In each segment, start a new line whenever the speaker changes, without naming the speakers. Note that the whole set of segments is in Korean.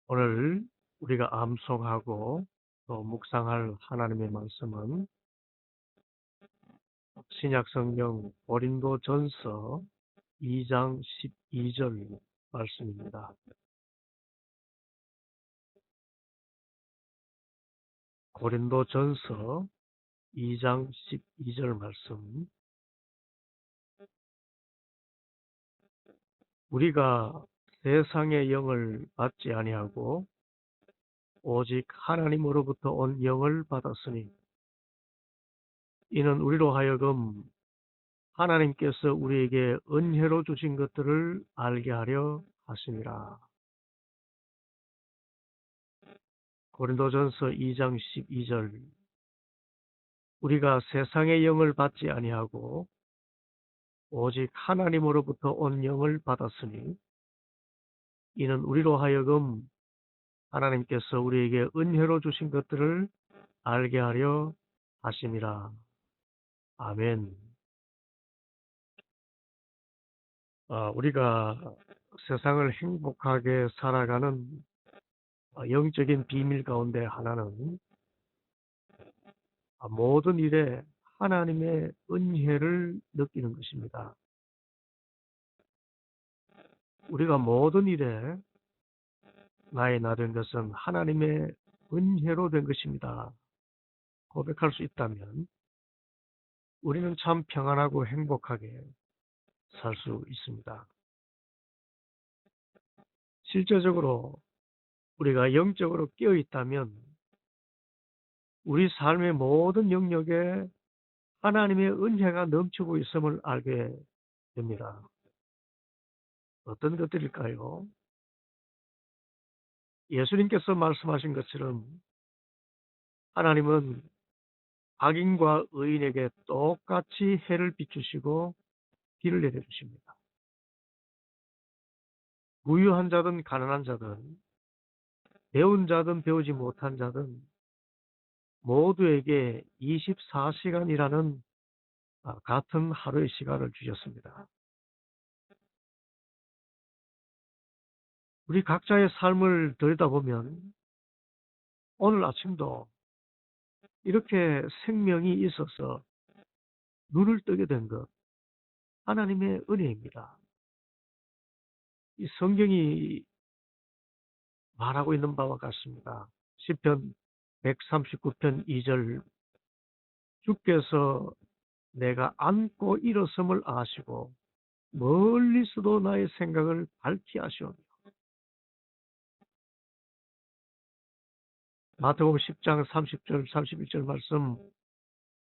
오늘 우리가 암송하고 또 묵상할 하나님의 말씀은 신약성경 고린도전서 2장 12절 말씀입니다. 고린도전서 2장 12절 말씀. 우리가 세상의 영을 받지 아니하고 오직 하나님으로부터 온 영을 받았으니 이는 우리로 하여금 하나님께서 우리에게 은혜로 주신 것들을 알게 하려 하심이라. 고린도전서 2장 12절. 우리가 세상의 영을 받지 아니하고 오직 하나님으로부터 온 영을 받았으니 이는 우리로 하여금 하나님께서 우리에게 은혜로 주신 것들을 알게 하려 하심이라. 아멘. 우리가 세상을 행복하게 살아가는 영적인 비밀 가운데 하나는 모든 일에 하나님의 은혜를 느끼는 것입니다. 우리가 모든 일에 나의 나 된 것은 하나님의 은혜로 된 것입니다. 고백할 수 있다면 우리는 참 평안하고 행복하게 살 수 있습니다. 실제적으로 우리가 영적으로 깨어 있다면 우리 삶의 모든 영역에 하나님의 은혜가 넘치고 있음을 알게 됩니다. 어떤 것들일까요? 예수님께서 말씀하신 것처럼 하나님은 악인과 의인에게 똑같이 해를 비추시고 비를 내려주십니다. 부유한 자든 가난한 자든 배운 자든 배우지 못한 자든 모두에게 24시간이라는 같은 하루의 시간을 주셨습니다. 우리 각자의 삶을 들여다보면 오늘 아침도 이렇게 생명이 있어서 눈을 뜨게 된 것, 하나님의 은혜입니다. 이 성경이 말하고 있는 바와 같습니다. 시편 139편 2절. 주께서 내가 앉고 일어섬을 아시고 멀리서도 나의 생각을 밝히 하시오며. 마태복음 10장 30절 31절 말씀.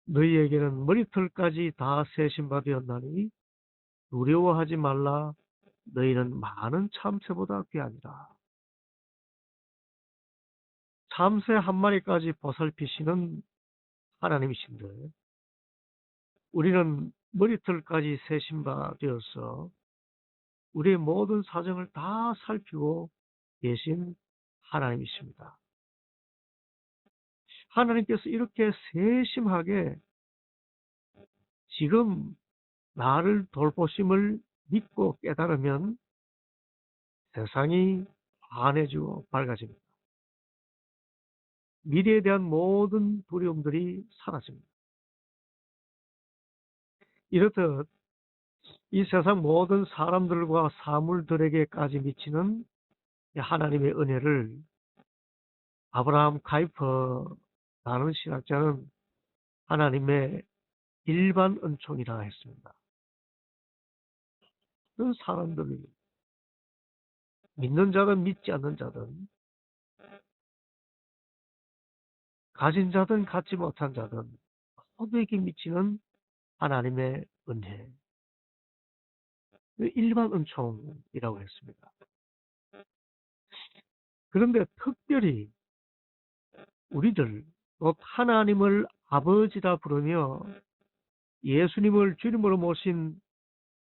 너희에게는 머리털까지 다 세신 바 되었나니 두려워하지 말라. 너희는 많은 참새보다 귀하니라. 참새 한 마리까지 보살피시는 하나님이신데 우리는 머리털까지 세신 바 되어서 우리의 모든 사정을 다 살피고 계신 하나님이십니다. 하나님께서 이렇게 세심하게 지금 나를 돌보심을 믿고 깨달으면 세상이 환해지고 밝아집니다. 미래에 대한 모든 두려움들이 사라집니다. 이렇듯 이 세상 모든 사람들과 사물들에게까지 미치는 하나님의 은혜를 아브라함 카이퍼라는 신학자는 하나님의 일반 은총이라 했습니다. 그런 사람들이 믿는 자든 믿지 않는 자든 가진 자든 갖지 못한 자든 모두에게 미치는 하나님의 은혜, 일반 은총이라고 했습니다. 그런데 특별히 우리들 곧 하나님을 아버지라 부르며 예수님을 주님으로 모신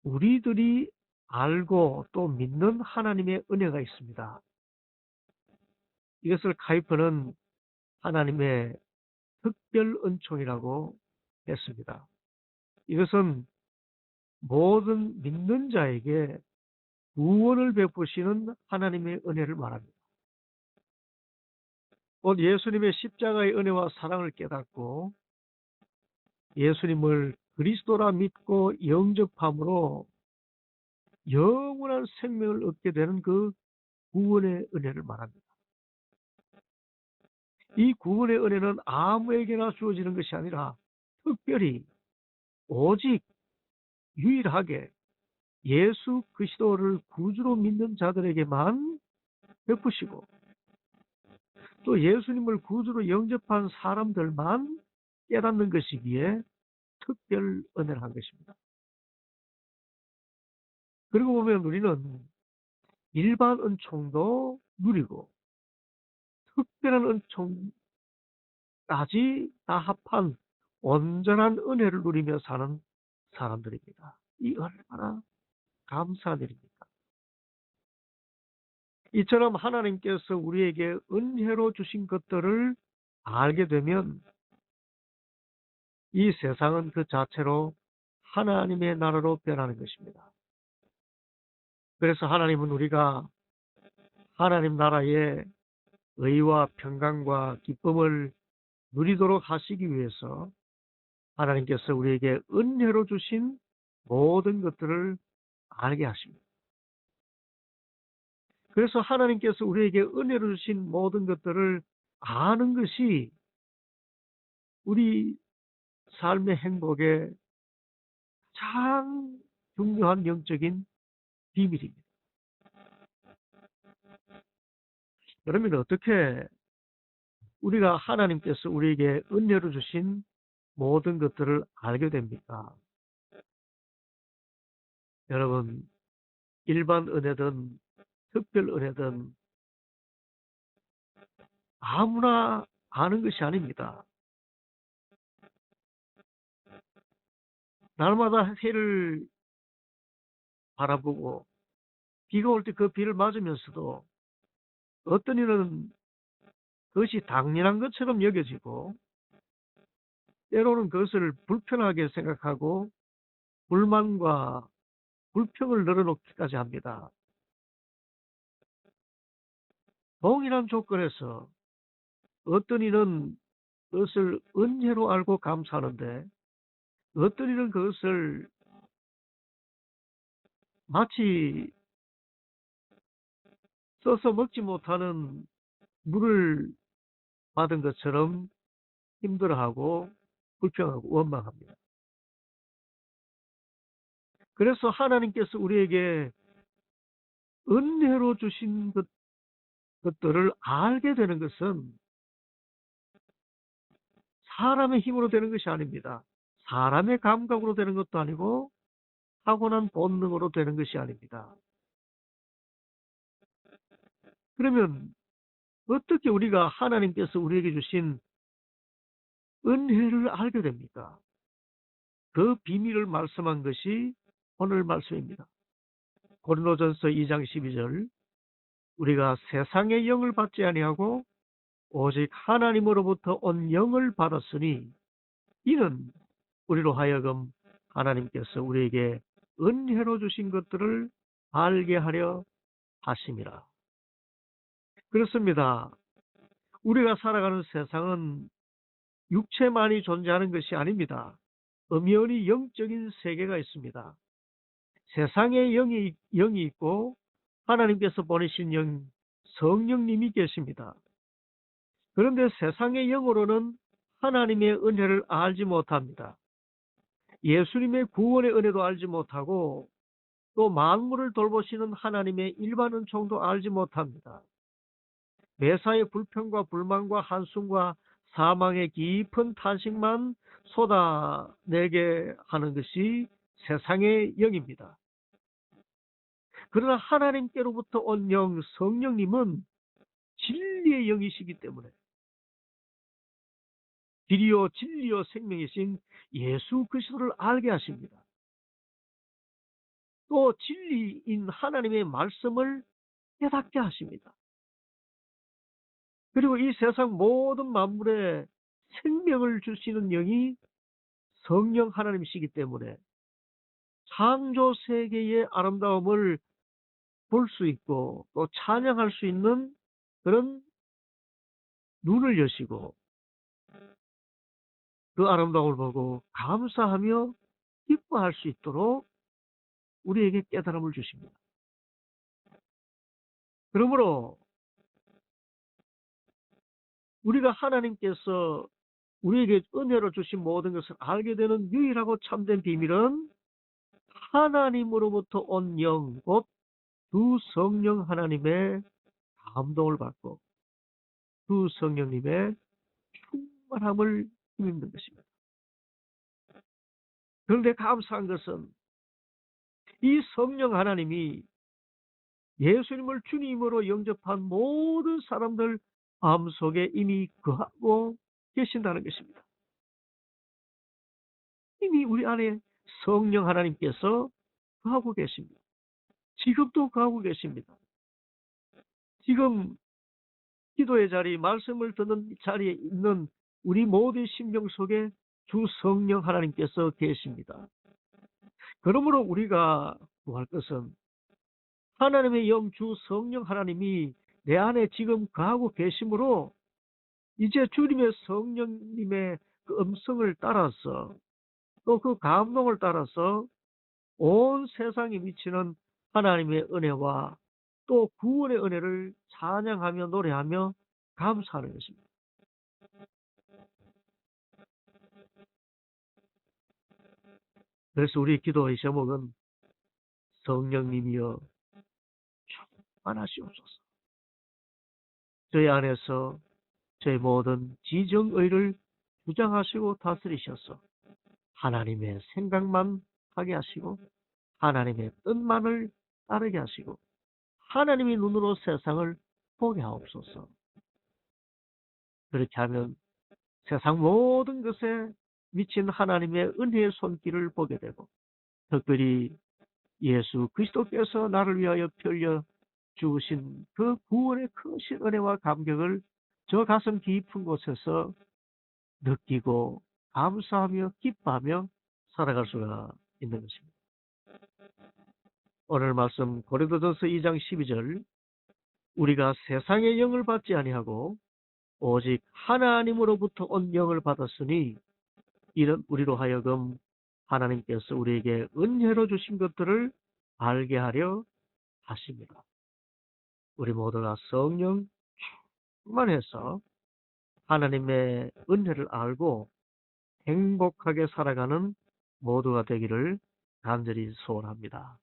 우리들이 알고 또 믿는 하나님의 은혜가 있습니다. 이것을 카이퍼는 하나님의 특별 은총이라고 했습니다. 이것은 모든 믿는 자에게 구원을 베푸시는 하나님의 은혜를 말합니다. 곧 예수님의 십자가의 은혜와 사랑을 깨닫고 예수님을 그리스도라 믿고 영접함으로 영원한 생명을 얻게 되는 그 구원의 은혜를 말합니다. 이 구원의 은혜는 아무에게나 주어지는 것이 아니라 특별히 오직 유일하게 예수 그리스도를 구주로 믿는 자들에게만 베푸시고 또 예수님을 구주로 영접한 사람들만 깨닫는 것이기에 특별 은혜를 한 것입니다. 그리고 보면 우리는 일반 은총도 누리고 특별한 은총까지 다 합한 온전한 은혜를 누리며 사는 사람들입니다. 이 얼마나 감사한 일입니까? 이처럼 하나님께서 우리에게 은혜로 주신 것들을 알게 되면 이 세상은 그 자체로 하나님의 나라로 변하는 것입니다. 그래서 하나님은 우리가 하나님 나라의 의와 평강과 기쁨을 누리도록 하시기 위해서 하나님께서 우리에게 은혜로 주신 모든 것들을 알게 하십니다. 그래서 하나님께서 우리에게 은혜로 주신 모든 것들을 아는 것이 우리 삶의 행복에 가장 중요한 영적인 비밀입니다. 그러면 어떻게 우리가 하나님께서 우리에게 은혜로 주신 모든 것들을 알게 됩니까? 여러분, 일반 은혜든 특별 은혜든 아무나 아는 것이 아닙니다. 날마다 해를 바라보고 비가 올 때 그 비를 맞으면서도 어떤 이는 그것이 당연한 것처럼 여겨지고 때로는 그것을 불편하게 생각하고 불만과 불평을 늘어놓기까지 합니다. 동일한 조건에서 어떤 이는 그것을 은혜로 알고 감사하는데 어떤 이는 그것을 마치 써서 먹지 못하는 물을 받은 것처럼 힘들어하고 불평하고 원망합니다. 그래서 하나님께서 우리에게 은혜로 주신 것들을 알게 되는 것은 사람의 힘으로 되는 것이 아닙니다. 사람의 감각으로 되는 것도 아니고 타고난 본능으로 되는 것이 아닙니다. 그러면 어떻게 우리가 하나님께서 우리에게 주신 은혜를 알게 됩니까? 그 비밀을 말씀한 것이 오늘 말씀입니다. 고린도전서 2장 12절 우리가 세상의 영을 받지 아니하고 오직 하나님으로부터 온 영을 받았으니 이는 우리로 하여금 하나님께서 우리에게 은혜로 주신 것들을 알게 하려 하심이라. 그렇습니다. 우리가 살아가는 세상은 육체만이 존재하는 것이 아닙니다. 엄연히 영적인 세계가 있습니다. 세상에 영이 있고 하나님께서 보내신 영, 성령님이 계십니다. 그런데 세상의 영으로는 하나님의 은혜를 알지 못합니다. 예수님의 구원의 은혜도 알지 못하고 또 만물을 돌보시는 하나님의 일반 은총도 알지 못합니다. 매사의 불평과 불만과 한숨과 사망의 깊은 탄식만 쏟아내게 하는 것이 세상의 영입니다. 그러나 하나님께로부터 온 영, 성령님은 진리의 영이시기 때문에 길이요 진리요 생명이신 예수 그리스도를 알게 하십니다. 또 진리인 하나님의 말씀을 깨닫게 하십니다. 그리고 이 세상 모든 만물에 생명을 주시는 영이 성령 하나님이시기 때문에 창조 세계의 아름다움을 볼 수 있고 또 찬양할 수 있는 그런 눈을 여시고 그 아름다움을 보고 감사하며 기뻐할 수 있도록 우리에게 깨달음을 주십니다. 그러므로 우리가 하나님께서 우리에게 은혜로 주신 모든 것을 알게 되는 유일하고 참된 비밀은 하나님으로부터 온 영, 곧 두 성령 하나님의 감동을 받고 두 성령님의 충만함을 힘입는 것입니다. 그런데 감사한 것은 이 성령 하나님이 예수님을 주님으로 영접한 모든 사람들 마음속에 이미 거하고 계신다는 것입니다. 이미 우리 안에 성령 하나님께서 거하고 계십니다. 지금도 거하고 계십니다. 지금 기도의 자리, 말씀을 듣는 자리에 있는 우리 모두의 심령 속에 주 성령 하나님께서 계십니다. 그러므로 우리가 구할 것은 하나님의 영 주 성령 하나님이 내 안에 지금 거하고 계심으로 이제 주님의 성령님의 그 음성을 따라서 또 그 감동을 따라서 온 세상에 미치는 하나님의 은혜와 또 구원의 은혜를 찬양하며 노래하며 감사하는 것입니다. 그래서 우리 기도의 제목은 성령님이여 충만하시옵소서. 저희 안에서 저희 모든 지정의를 주장하시고 다스리셔서 하나님의 생각만 하게 하시고 하나님의 뜻만을 따르게 하시고 하나님의 눈으로 세상을 보게 하옵소서. 그렇게 하면 세상 모든 것에 미친 하나님의 은혜의 손길을 보게 되고 특별히 예수 그리스도께서 나를 위하여 펴려 주신 그 구원의 크신 은혜와 감격을 저 가슴 깊은 곳에서 느끼고 감사하며 기뻐하며 살아갈 수가 있는 것입니다. 오늘 말씀 고린도전서 2장 12절 우리가 세상의 영을 받지 아니하고 오직 하나님으로부터 온 영을 받았으니 이는 우리로 하여금 하나님께서 우리에게 은혜로 주신 것들을 알게 하려 하십니다. 우리 모두가 성령 충만해서 하나님의 은혜를 알고 행복하게 살아가는 모두가 되기를 간절히 소원합니다.